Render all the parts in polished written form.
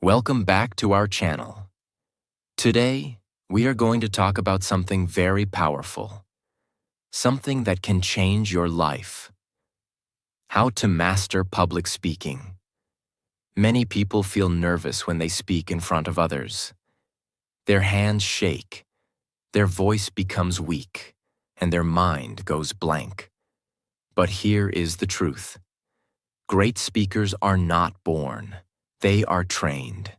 Welcome back to our channel. Today, we are going to talk about something very powerful, something that can change your life. How to master public speaking. Many people feel nervous when they speak in front of others. Their hands shake, their voice becomes weak, and their mind goes blank. But here is the truth. Great speakers are not born. They are trained.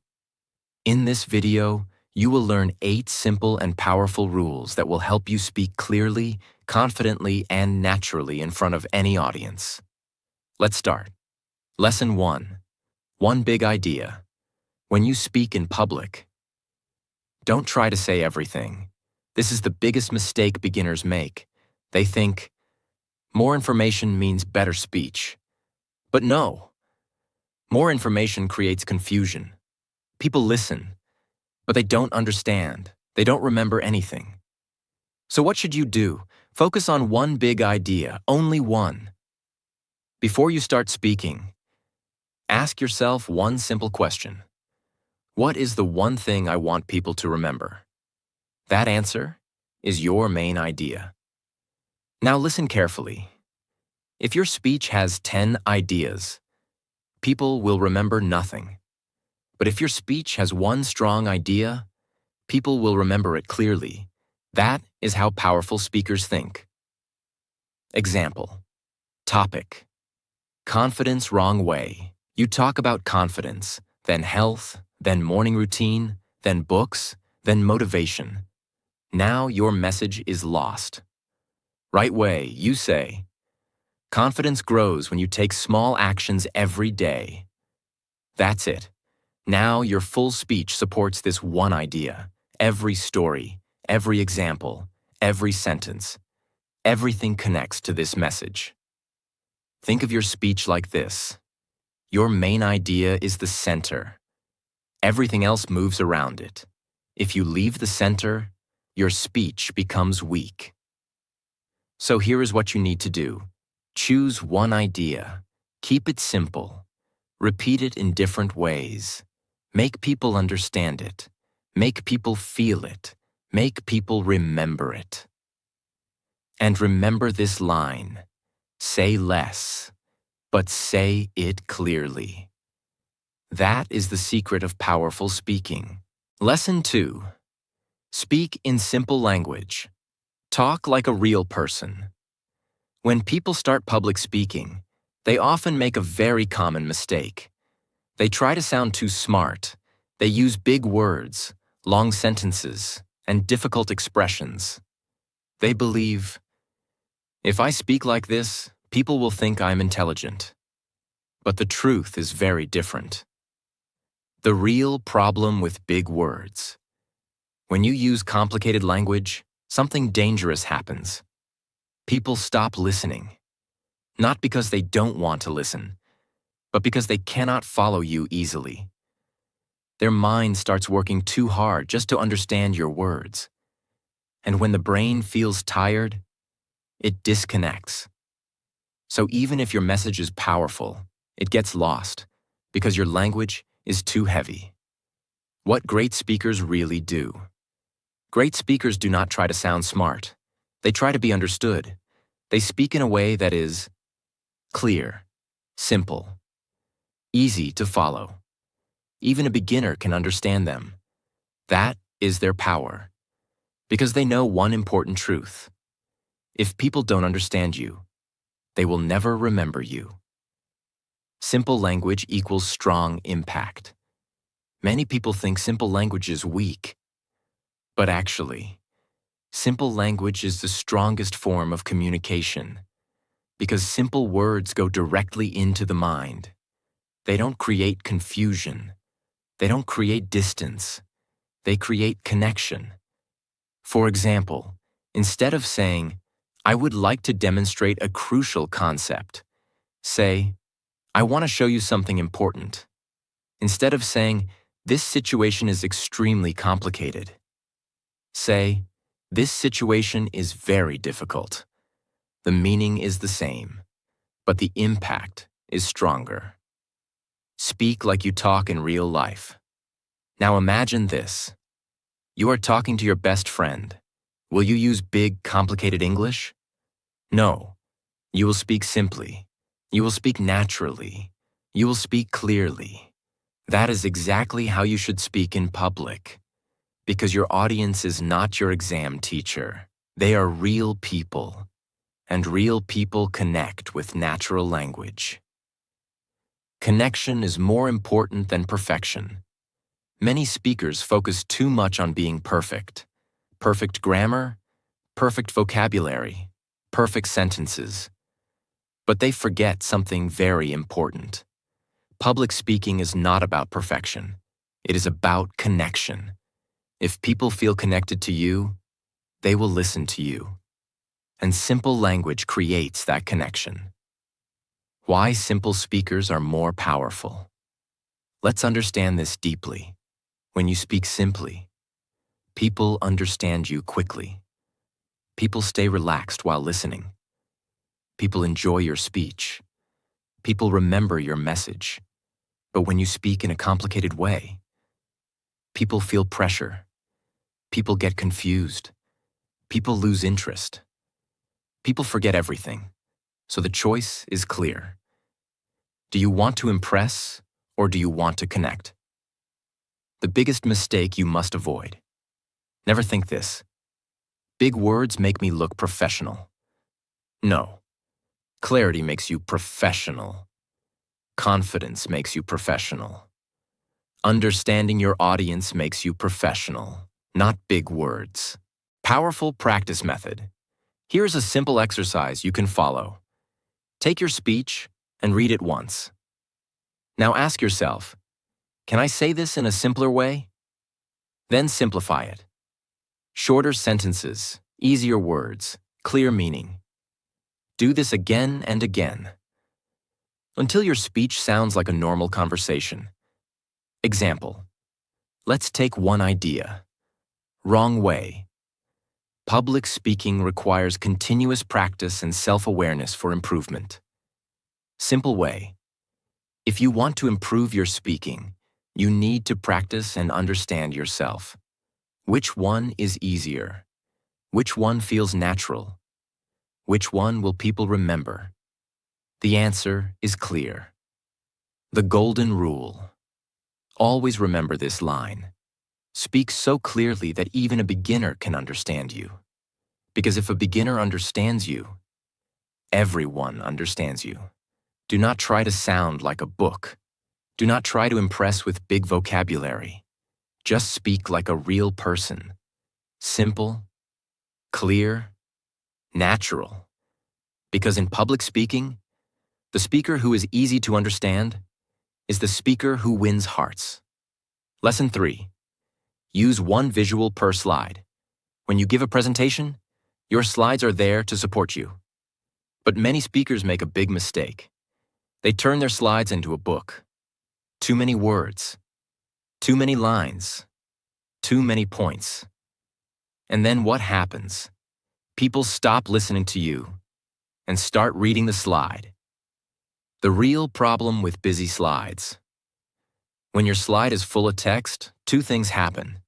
In this video, you will learn 8 simple and powerful rules that will help you speak clearly, confidently, and naturally in front of any audience. Let's start. Lesson 1. One big idea. When you speak in public, don't try to say everything. This is the biggest mistake beginners make. They think, more information means better speech. But no. More information creates confusion. People listen, but they don't understand. They don't remember anything. So what should you do? Focus on one big idea, only one. Before you start speaking, ask yourself one simple question. What is the one thing I want people to remember? That answer is your main idea. Now listen carefully. If your speech has 10 ideas, people will remember nothing. But if your speech has one strong idea, people will remember it clearly. That is how powerful speakers think. Example. Topic. Confidence wrong way. You talk about confidence, then health, then morning routine, then books, then motivation. Now your message is lost. Right way, you say, confidence grows when you take small actions every day. That's it. Now your full speech supports this one idea. Every story, every example, every sentence. Everything connects to this message. Think of your speech like this. Your main idea is the center. Everything else moves around it. If you leave the center, your speech becomes weak. So here is what you need to do. Choose one idea. Keep it simple. Repeat it in different ways. Make people understand it. Make people feel it. Make people remember it. And remember this line. Say less, but say it clearly. That is the secret of powerful speaking. Lesson 2. Speak in simple language. Talk like a real person. When people start public speaking, they often make a very common mistake. They try to sound too smart. They use big words, long sentences, and difficult expressions. They believe, if I speak like this, people will think I'm intelligent. But the truth is very different. The real problem with big words. When you use complicated language, something dangerous happens. People stop listening. Not because they don't want to listen, but because they cannot follow you easily. Their mind starts working too hard just to understand your words. And when the brain feels tired, it disconnects. So even if your message is powerful, it gets lost because your language is too heavy. What great speakers really do. Great speakers do not try to sound smart. They try to be understood. They speak in a way that is clear, simple, easy to follow. Even a beginner can understand them. That is their power, because they know one important truth. If people don't understand you, they will never remember you. Simple language equals strong impact. Many people think simple language is weak, but actually, simple language is the strongest form of communication because simple words go directly into the mind. They don't create confusion. They don't create distance. They create connection. For example, instead of saying, I would like to demonstrate a crucial concept, say, I want to show you something important. Instead of saying, this situation is extremely complicated, say, this situation is very difficult. The meaning is the same, but the impact is stronger. Speak like you talk in real life. Now imagine this. You are talking to your best friend. Will you use big, complicated English? No. You will speak simply. You will speak naturally. You will speak clearly. That is exactly how you should speak in public. Because your audience is not your exam teacher. They are real people. And real people connect with natural language. Connection is more important than perfection. Many speakers focus too much on being perfect. Perfect grammar, perfect vocabulary, perfect sentences. But they forget something very important. Public speaking is not about perfection. It is about connection. If people feel connected to you, they will listen to you. And simple language creates that connection. Why simple speakers are more powerful. Let's understand this deeply. When you speak simply, people understand you quickly. People stay relaxed while listening. People enjoy your speech. People remember your message. But when you speak in a complicated way, people feel pressure. People get confused. People lose interest. People forget everything. So the choice is clear. Do you want to impress or do you want to connect? The biggest mistake you must avoid. Never think this. Big words make me look professional. No. Clarity makes you professional. Confidence makes you professional. Understanding your audience makes you professional, not big words. Powerful practice method. Here's a simple exercise you can follow. Take your speech and read it once. Now ask yourself, can I say this in a simpler way? Then simplify it. Shorter sentences, easier words, clear meaning. Do this again and again, until your speech sounds like a normal conversation. Example. Let's take one idea. Wrong way. Public speaking requires continuous practice and self-awareness for improvement. Simple way. If you want to improve your speaking, you need to practice and understand yourself. Which one is easier? Which one feels natural? Which one will people remember? The answer is clear. The golden rule. Always remember this line. Speak so clearly that even a beginner can understand you. Because if a beginner understands you, everyone understands you. Do not try to sound like a book. Do not try to impress with big vocabulary. Just speak like a real person. Simple, clear, natural. Because in public speaking, the speaker who is easy to understand is the speaker who wins hearts. Lesson 3. Use one visual per slide. When you give a presentation, your slides are there to support you. But many speakers make a big mistake. They turn their slides into a book. Too many words. Too many lines. Too many points. And then what happens? People stop listening to you and start reading the slide. The real problem with busy slides. When your slide is full of text, two things happen.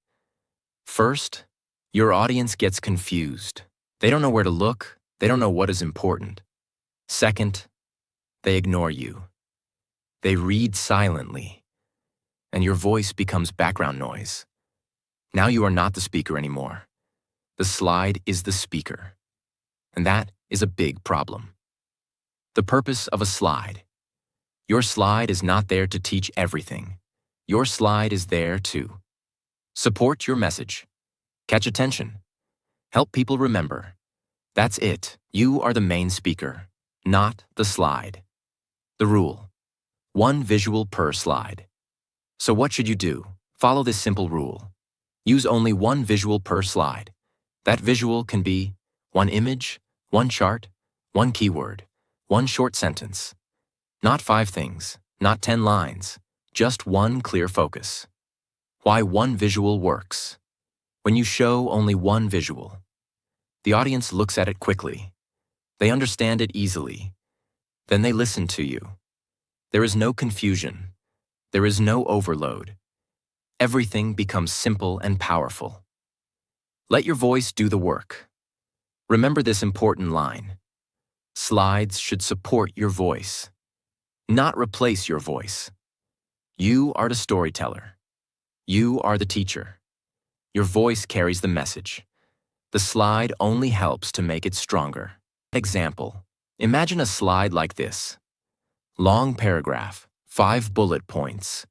First, your audience gets confused. They don't know where to look. They don't know what is important. Second, they ignore you. They read silently, and your voice becomes background noise. Now you are not the speaker anymore. The slide is the speaker, and that is a big problem. The purpose of a slide. Your slide is not there to teach everything. Your slide is there to support your message, catch attention, help people remember. That's it. You are the main speaker, not the slide. The rule. One visual per slide. So what should you do? Follow this simple rule. Use only one visual per slide. That visual can be one image, one chart, one keyword, one short sentence. Not 5 things, not 10 lines, just one clear focus. Why one visual works. When you show only one visual, the audience looks at it quickly. They understand it easily. Then they listen to you. There is no confusion. There is no overload. everything becomes simple and powerful. Let your voice do the work. Remember this important line. Slides should support your voice, not replace your voice. You are the storyteller. You are the teacher. Your voice carries the message. The slide only helps to make it stronger. Example. Imagine a slide like this. Long paragraph, 5 bullet points,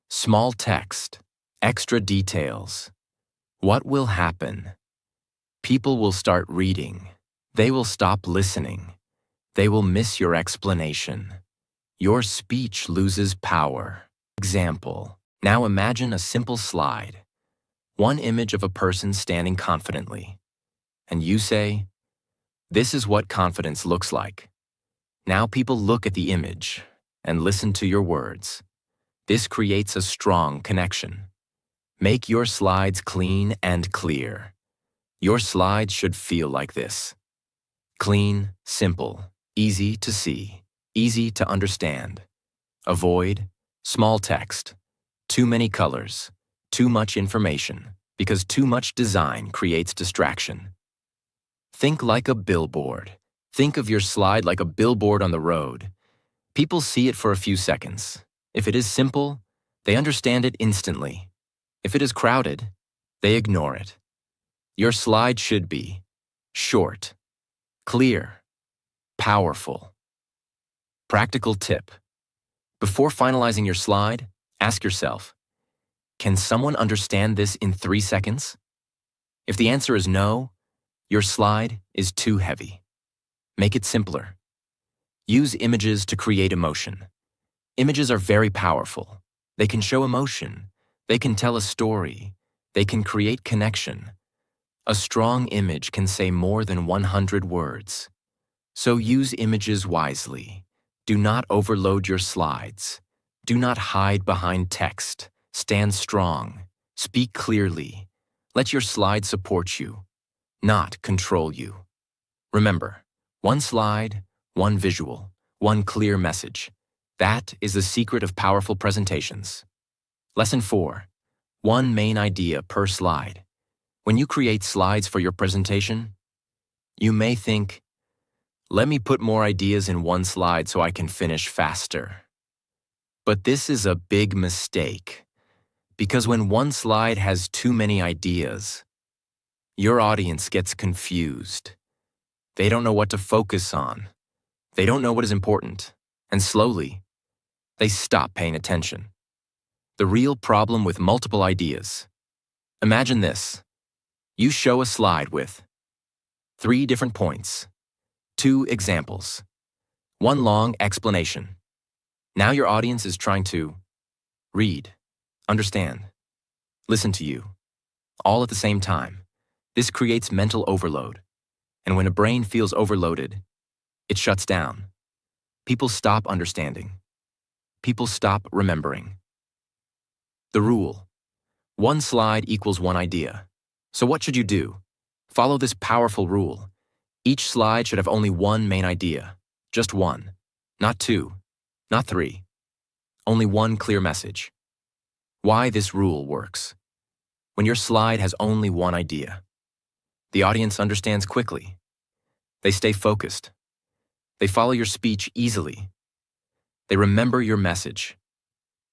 small text, extra details. What will happen? People will start reading. They will stop listening. They will miss your explanation. Your speech loses power. Example. Now imagine a simple slide. One image of a person standing confidently. And you say, "This is what confidence looks like." Now people look at the image and listen to your words. This creates a strong connection. Make your slides clean and clear. Your slides should feel like this. Clean, simple, easy to see, easy to understand. Avoid small text, too many colors, too much information, because too much design creates distraction. Think like a billboard. Think of your slide like a billboard on the road. People see it for a few seconds. If it is simple, they understand it instantly. If it is crowded, they ignore it. Your slide should be short, clear, powerful. Practical tip. Before finalizing your slide, ask yourself, can someone understand this in 3 seconds? If the answer is no, your slide is too heavy. Make it simpler. Use images to create emotion. Images are very powerful. They can show emotion. They can tell a story. They can create connection. A strong image can say more than 100 words. So use images wisely. Do not overload your slides. Do not hide behind text. Stand strong. Speak clearly. Let your slide support you, not control you. Remember, one slide, one visual, one clear message. That is the secret of powerful presentations. Lesson 4. One main idea per slide. When you create slides for your presentation, you may think, let me put more ideas in one slide so I can finish faster. But this is a big mistake, because when one slide has too many ideas, your audience gets confused. They don't know what to focus on. They don't know what is important, and slowly, they stop paying attention. The real problem with multiple ideas. Imagine this. You show a slide with 3 different points, 2 examples, 1 long explanation. Now your audience is trying to read, understand, listen to you, all at the same time. This creates mental overload. And when a brain feels overloaded, it shuts down. People stop understanding. People stop remembering. The rule. 1 slide equals 1 idea. So what should you do? Follow this powerful rule. Each slide should have only 1 main idea. Just 1. Not 2. Not 3. Only 1 clear message. Why this rule works. When your slide has only 1 idea, the audience understands quickly. They stay focused. They follow your speech easily. They remember your message.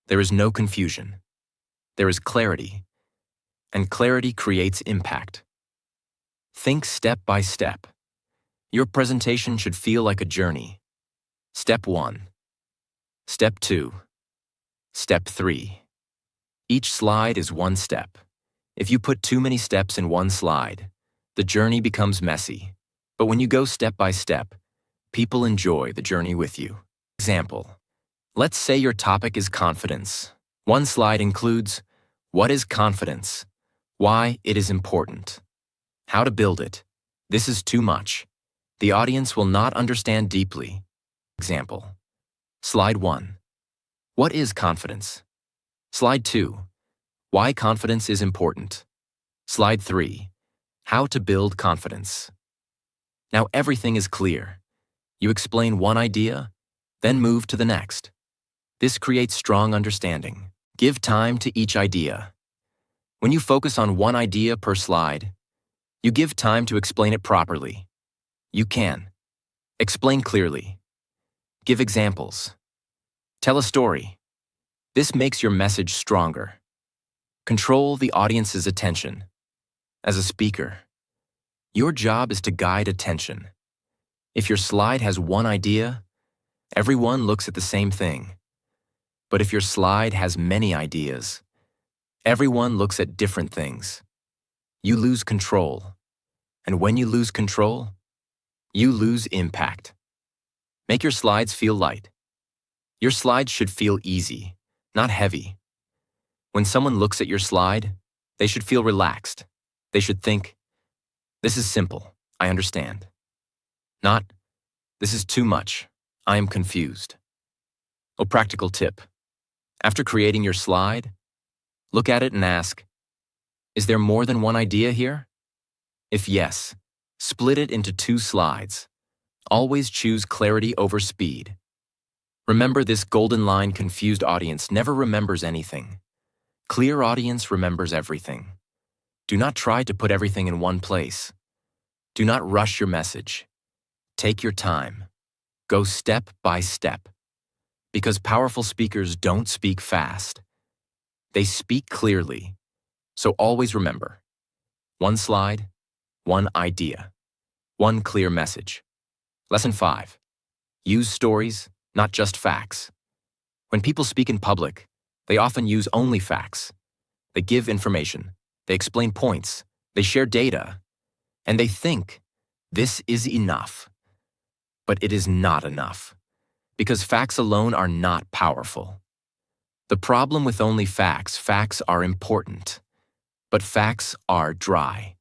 There is no confusion. There is clarity. And clarity creates impact. Think step by step. Your presentation should feel like a journey. Step 1. Step 2. Step 3. Each slide is 1 step. If you put too many steps in 1 slide, the journey becomes messy. But when you go step by step, people enjoy the journey with you. Example. Let's say your topic is confidence. 1 slide includes what is confidence, why it is important, how to build it. This is too much. The audience will not understand deeply. Example. Slide 1. What is confidence? Slide 2. Why confidence is important. Slide 3. How to build confidence. Now everything is clear. You explain 1 idea, then move to the next. This creates strong understanding. Give time to each idea. When you focus on one idea per slide, you give time to explain it properly. You can explain clearly, give examples, tell a story. This makes your message stronger. Control the audience's attention. As a speaker, your job is to guide attention. If your slide has one idea, everyone looks at the same thing. But if your slide has many ideas, everyone looks at different things. You lose control. And when you lose control, you lose impact. Make your slides feel light. Your slides should feel easy, not heavy. When someone looks at your slide, they should feel relaxed. They should think, "This is simple, I understand." Not, "This is too much, I am confused." A practical tip. After creating your slide, look at it and ask, "Is there more than one idea here?" If yes, split it into 2 slides. Always choose clarity over speed. Remember this golden line: confused audience never remembers anything. Clear audience remembers everything. Do not try to put everything in one place. Do not rush your message. Take your time. Go step by step. Because powerful speakers don't speak fast. They speak clearly. So always remember, 1 slide, 1 idea, 1 clear message. Lesson 5. Use stories, not just facts. When people speak in public, they often use only facts. They give information, they explain points, they share data, and they think, this is enough. But it is not enough, because facts alone are not powerful. The problem with only facts are important, but facts are dry.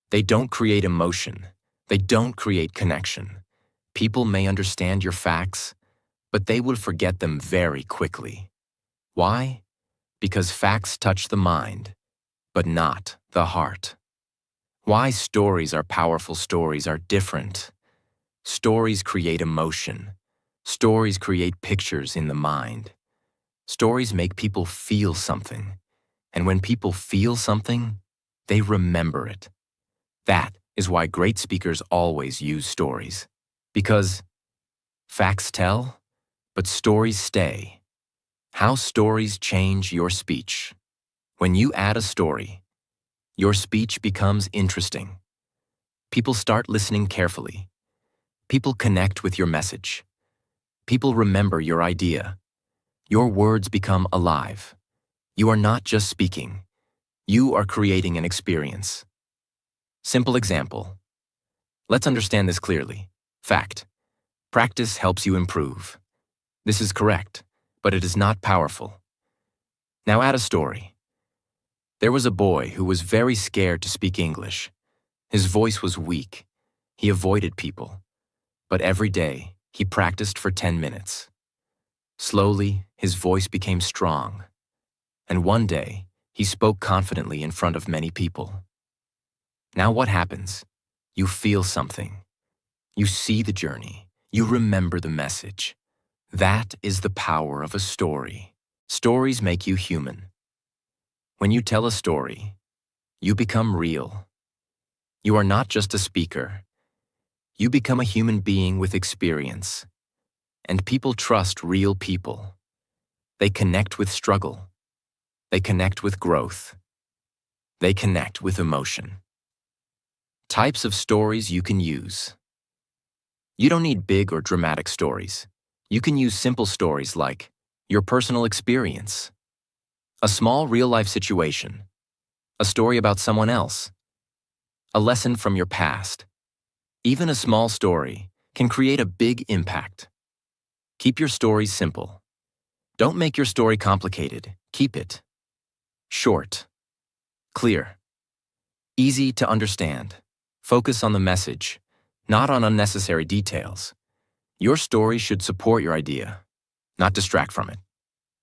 They don't create emotion, they don't create connection. People may understand your facts, but they will forget them very quickly. Why? Because facts touch the mind, but not the heart. Why stories are powerful stories are different. Stories create emotion. Stories create pictures in the mind. Stories make people feel something. And when people feel something, they remember it. That is why great speakers always use stories. Because facts tell, but stories stay. How stories change your speech. When you add a story, your speech becomes interesting. People start listening carefully. People connect with your message. People remember your idea. Your words become alive. You are not just speaking. You are creating an experience. Simple example. Let's understand this clearly. Fact. Practice helps you improve. This is correct, but it is not powerful. Now add a story. There was a boy who was very scared to speak English. His voice was weak. He avoided people. But every day, he practiced for 10 minutes. Slowly, his voice became strong. And one day, he spoke confidently in front of many people. Now what happens? You feel something. You see the journey. You remember the message. That is the power of a story. Stories make you human. When you tell a story, you become real. You are not just a speaker. You become a human being with experience. And people trust real people. They connect with struggle. They connect with growth. They connect with emotion. Types of stories you can use. You don't need big or dramatic stories. You can use simple stories like your personal experience, a small real-life situation, a story about someone else, a lesson from your past. Even a small story can create a big impact. Keep your stories simple. Don't make your story complicated. Keep it short, clear, easy to understand. Focus on the message, not on unnecessary details. Your story should support your idea, not distract from it.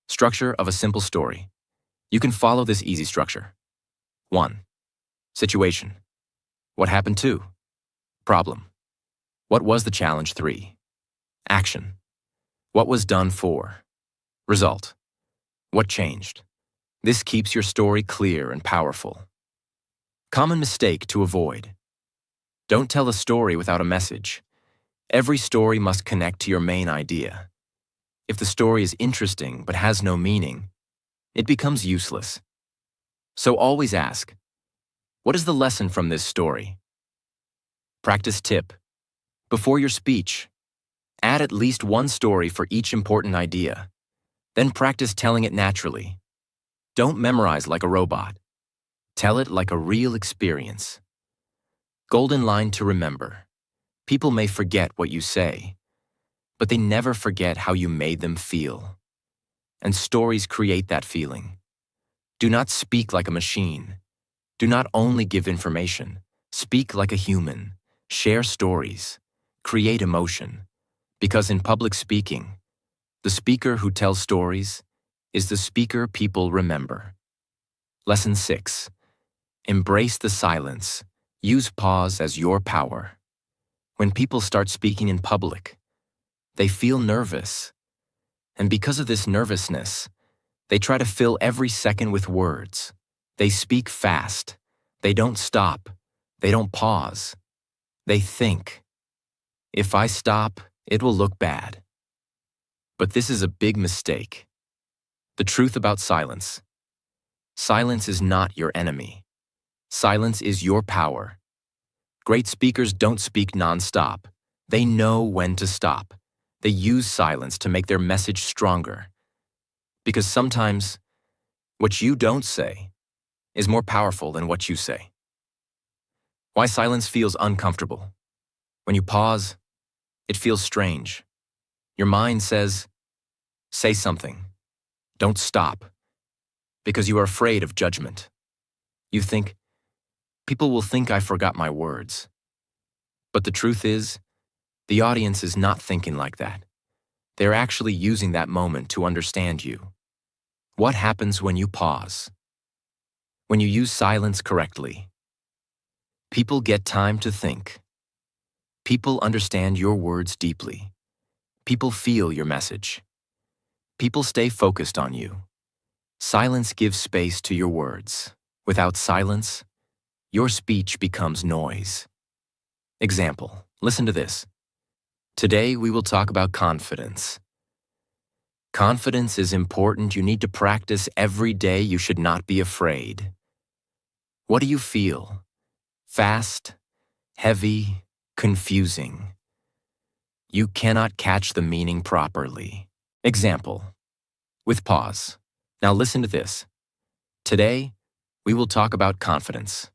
Structure of a simple story. You can follow this easy structure. 1. Situation. What happened? 2. Problem. What was the challenge? 3. Action. What was done? 4. Result. What changed? This keeps your story clear and powerful. Common mistake to avoid. Don't tell a story without a message. Every story must connect to your main idea. If the story is interesting but has no meaning, it becomes useless. So always ask, what is the lesson from this story? Practice tip. Before your speech, add at least one story for each important idea. Then practice telling it naturally. Don't memorize like a robot. Tell it like a real experience. Golden line to remember. People may forget what you say, but they never forget how you made them feel. And stories create that feeling. Do not speak like a machine. Do not only give information. Speak like a human. Share stories. Create emotion. Because in public speaking, the speaker who tells stories is the speaker people remember. Lesson 6. Embrace the silence. Use pause as your power. When people start speaking in public, they feel nervous. And because of this nervousness, they try to fill every second with words. They speak fast. They don't stop. They don't pause. They think. If I stop, it will look bad. But this is a big mistake. The truth about silence. Silence is not your enemy. Silence is your power. Great speakers don't speak non-stop. They know when to stop. They use silence to make their message stronger. Because sometimes, what you don't say is more powerful than what you say. Why silence feels uncomfortable. When you pause, it feels strange. Your mind says, say something. Don't stop. Because you are afraid of judgment. You think, people will think I forgot my words. But the truth is, the audience is not thinking like that. They're actually using that moment to understand you. What happens when you pause? When you use silence correctly? People get time to think. People understand your words deeply. People feel your message. People stay focused on you. Silence gives space to your words. Without silence, your speech becomes noise. Example, listen to this. Today we will talk about confidence. Confidence is important. You need to practice every day. You should not be afraid. What do you feel? Fast, heavy, confusing. You cannot catch the meaning properly. Example, with pause. Now listen to this. Today, we will talk about confidence.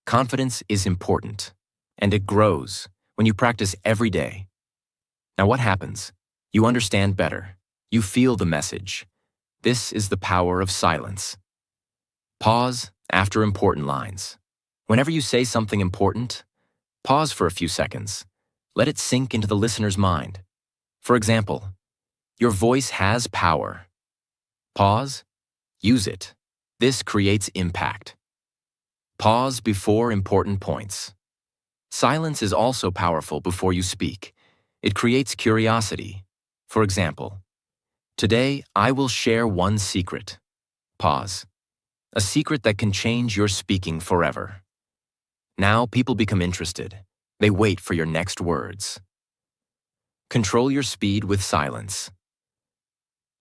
Confidence is important, and it grows when you practice every day. Now what happens? You understand better. You feel the message. This is the power of silence. Pause after important lines. Whenever you say something important, pause for a few seconds. Let it sink into the listener's mind. For example, your voice has power. Pause, use it. This creates impact. Pause before important points. Silence is also powerful before you speak. It creates curiosity. For example, today I will share one secret. Pause. A secret that can change your speaking forever. Now people become interested. They wait for your next words. Control your speed with silence.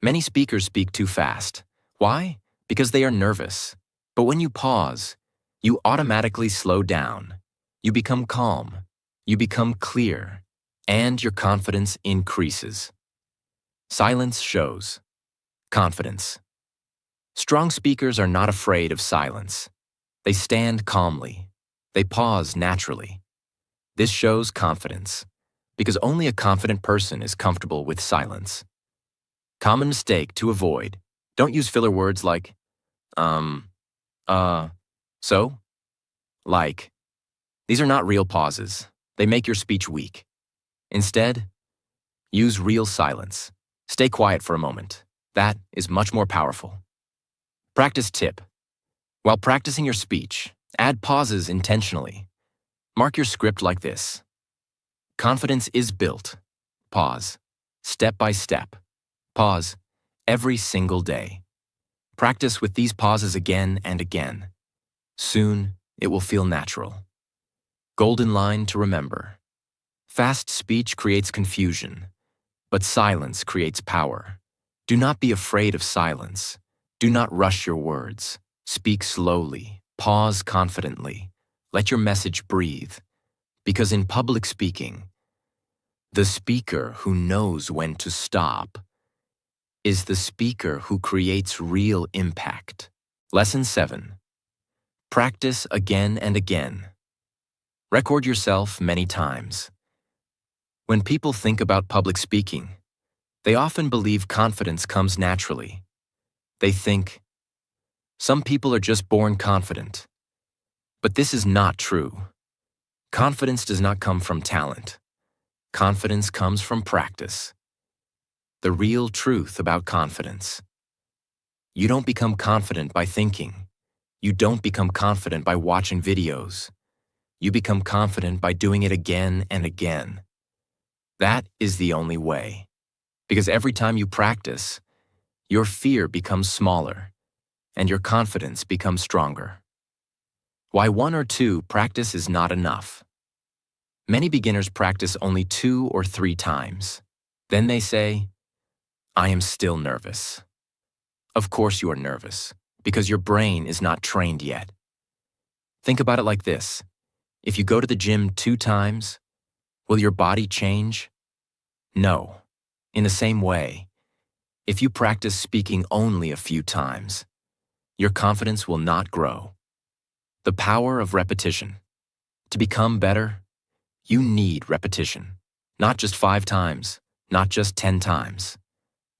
Many speakers speak too fast. Why? Because they are nervous. But when you pause, you automatically slow down. You become calm. You become clear. And your confidence increases. Silence shows confidence. Strong speakers are not afraid of silence. They stand calmly. They pause naturally. This shows confidence, because only a confident person is comfortable with silence. Common mistake to avoid. Don't use filler words like, so, like. These are not real pauses. They make your speech weak. Instead, use real silence. Stay quiet for a moment. That is much more powerful. Practice tip. While practicing your speech, add pauses intentionally. Mark your script like this. Confidence is built. Pause. Step by step. Pause. Every single day. Practice with these pauses again and again. Soon, it will feel natural. Golden line to remember. Fast speech creates confusion, but silence creates power. Do not be afraid of silence. Do not rush your words. Speak slowly. Pause confidently. Let your message breathe. Because in public speaking, the speaker who knows when to stop is the speaker who creates real impact. Lesson 7. Practice again and again. Record yourself many times. When people think about public speaking, they often believe confidence comes naturally. They think, some people are just born confident. But this is not true. Confidence does not come from talent. Confidence comes from practice. The real truth about confidence. You don't become confident by thinking. You don't become confident by watching videos. You become confident by doing it again and again. That is the only way. Because every time you practice, your fear becomes smaller, and your confidence becomes stronger. Why 1 or 2 practice is not enough. Many beginners practice only 2 or 3 times. Then they say, I am still nervous. Of course you are nervous, because your brain is not trained yet. Think about it like this. If you go to the gym 2 times, will your body change? No. In the same way, if you practice speaking only a few times, your confidence will not grow. The power of repetition. To become better, you need repetition. Not just 5 times, not just 10 times.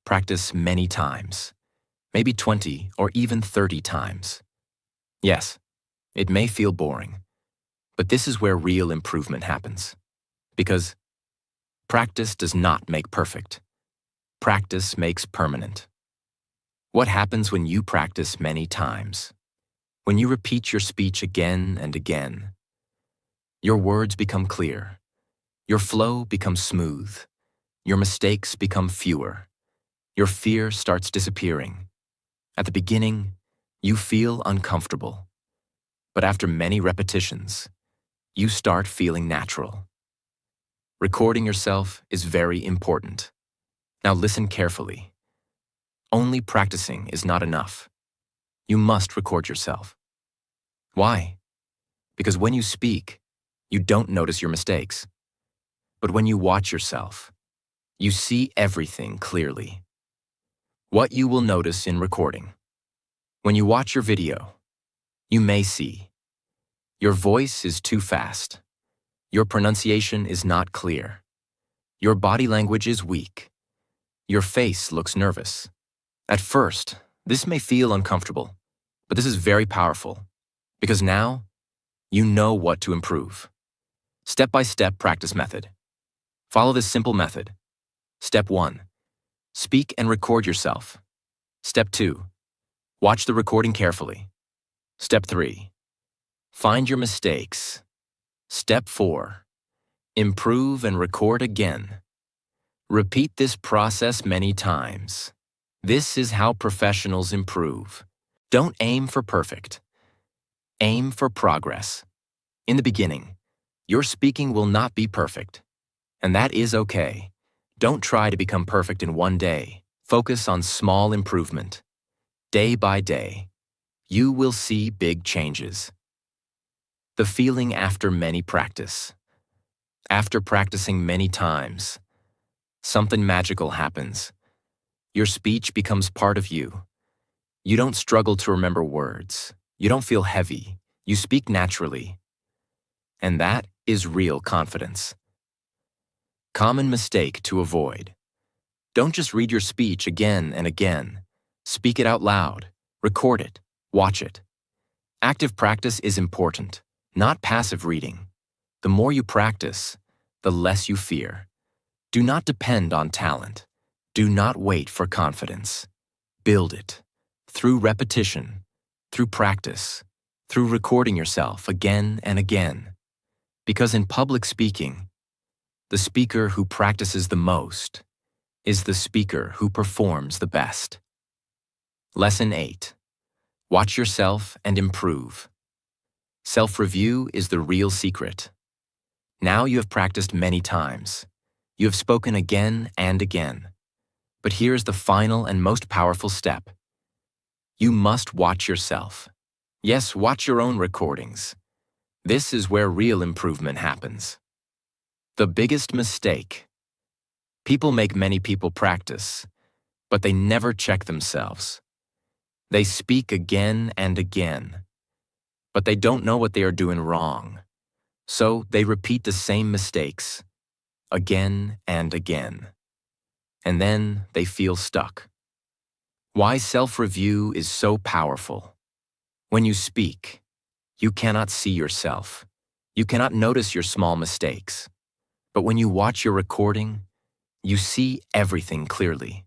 Practice many times, maybe 20 or even 30 times. Yes, it may feel boring, but this is where real improvement happens. Because practice does not make perfect. Practice makes permanent. What happens when you practice many times? When you repeat your speech again and again, your words become clear, your flow becomes smooth, your mistakes become fewer, your fear starts disappearing. At the beginning, you feel uncomfortable, but after many repetitions, you start feeling natural. Recording yourself is very important. Now listen carefully. Only practicing is not enough. You must record yourself. Why? Because when you speak, you don't notice your mistakes. But when you watch yourself, you see everything clearly. What you will notice in recording. When you watch your video, you may see your voice is too fast. Your pronunciation is not clear. Your body language is weak. Your face looks nervous. At first, this may feel uncomfortable, but this is very powerful because now you know what to improve. Step-by-step practice method. Follow this simple method. Step 1. Speak and record yourself. Step 2. Watch the recording carefully. Step 3. Find your mistakes. Step 4. Improve and record again. Repeat this process many times. This is how professionals improve. Don't aim for perfect. Aim for progress. In the beginning, your speaking will not be perfect. And that is okay. Don't try to become perfect in one day. Focus on small improvement. Day by day, you will see big changes. The feeling after many practice. After practicing many times, something magical happens. Your speech becomes part of you. You don't struggle to remember words. You don't feel heavy. You speak naturally. And that is real confidence. Common mistake to avoid. Don't just read your speech again and again. Speak it out loud. Record it. Watch it. Active practice is important, not passive reading. The more you practice, the less you fear. Do not depend on talent. Do not wait for confidence. Build it. Through repetition, through practice, through recording yourself again and again. Because in public speaking, the speaker who practices the most is the speaker who performs the best. Lesson 8. Watch yourself and improve. Self-review is the real secret. Now you have practiced many times. You have spoken again and again. But here's the final and most powerful step. You must watch yourself. Yes, watch your own recordings. This is where real improvement happens. The biggest mistake. People make many people practice, but they never check themselves. They speak again and again, but they don't know what they are doing wrong. So they repeat the same mistakes again and again. And then they feel stuck. Why self-review is so powerful. When you speak, you cannot see yourself. You cannot notice your small mistakes. But when you watch your recording, you see everything clearly.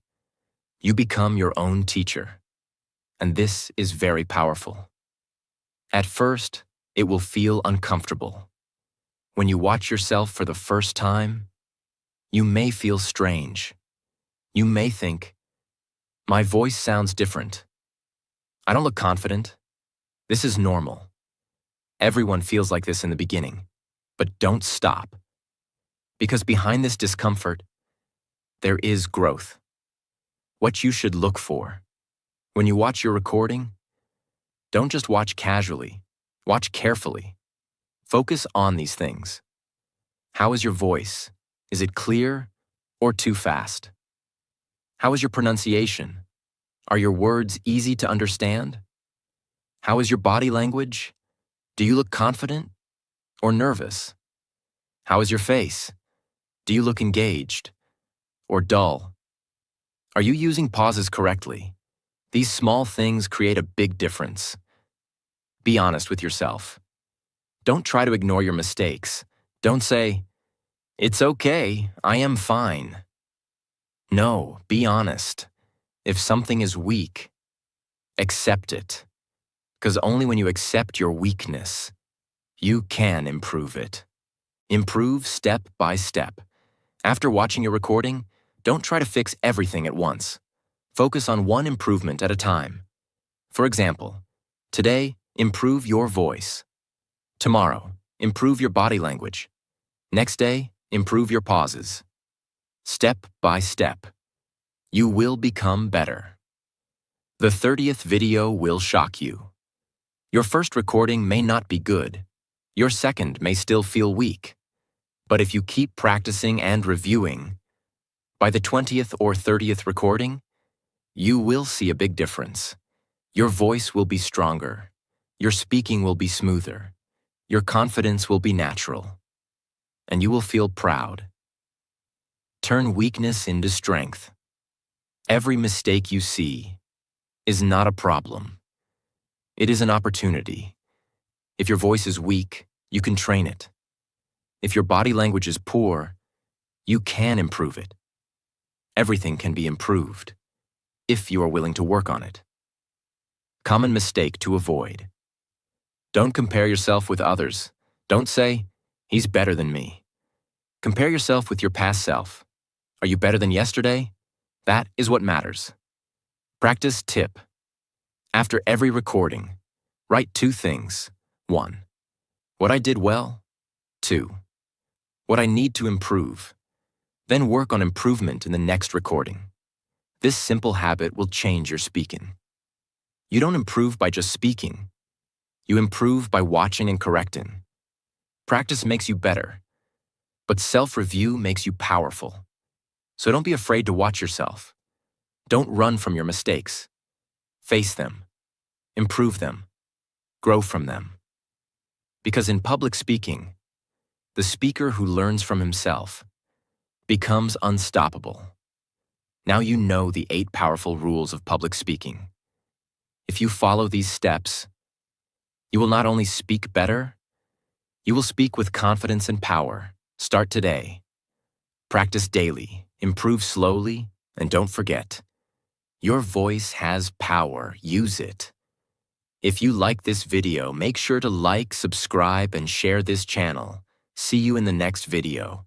You become your own teacher. And this is very powerful. At first, it will feel uncomfortable. When you watch yourself for the first time, you may feel strange. You may think, my voice sounds different. I don't look confident. This is normal. Everyone feels like this in the beginning, but don't stop. Because behind this discomfort, there is growth. What you should look for. When you watch your recording, don't just watch casually, watch carefully. Focus on these things. How is your voice? Is it clear or too fast? How is your pronunciation? Are your words easy to understand? How is your body language? Do you look confident or nervous? How is your face? Do you look engaged or dull? Are you using pauses correctly? These small things create a big difference. Be honest with yourself. Don't try to ignore your mistakes. Don't say, "It's okay, I am fine." No, be honest. If something is weak, accept it. Because only when you accept your weakness, you can improve it. Improve step by step. After watching your recording, don't try to fix everything at once. Focus on one improvement at a time. For example, today, improve your voice. Tomorrow, improve your body language. Next day, improve your pauses. Step by step, you will become better. The 30th video will shock you. Your first recording may not be good. Your second may still feel weak. But if you keep practicing and reviewing, by the 20th or 30th recording, you will see a big difference. Your voice will be stronger. Your speaking will be smoother. Your confidence will be natural. And you will feel proud. Turn weakness into strength. Every mistake you see is not a problem. It is an opportunity. If your voice is weak, you can train it. If your body language is poor, you can improve it. Everything can be improved if you are willing to work on it. Common mistake to avoid. Don't compare yourself with others. Don't say, "He's better than me." Compare yourself with your past self. Are you better than yesterday? That is what matters. Practice tip. After every recording, write 2 things. 1. What I did well. 2. What I need to improve. Then work on improvement in the next recording. This simple habit will change your speaking. You don't improve by just speaking. You improve by watching and correcting. Practice makes you better, but self-review makes you powerful. So don't be afraid to watch yourself. Don't run from your mistakes. Face them. Improve them. Grow from them. Because in public speaking, the speaker who learns from himself becomes unstoppable. Now you know the 8 powerful rules of public speaking. If you follow these steps, you will not only speak better, you will speak with confidence and power. Start today. Practice daily, improve slowly, and don't forget, your voice has power. Use it. If you like this video, make sure to like, subscribe, and share this channel. See you in the next video.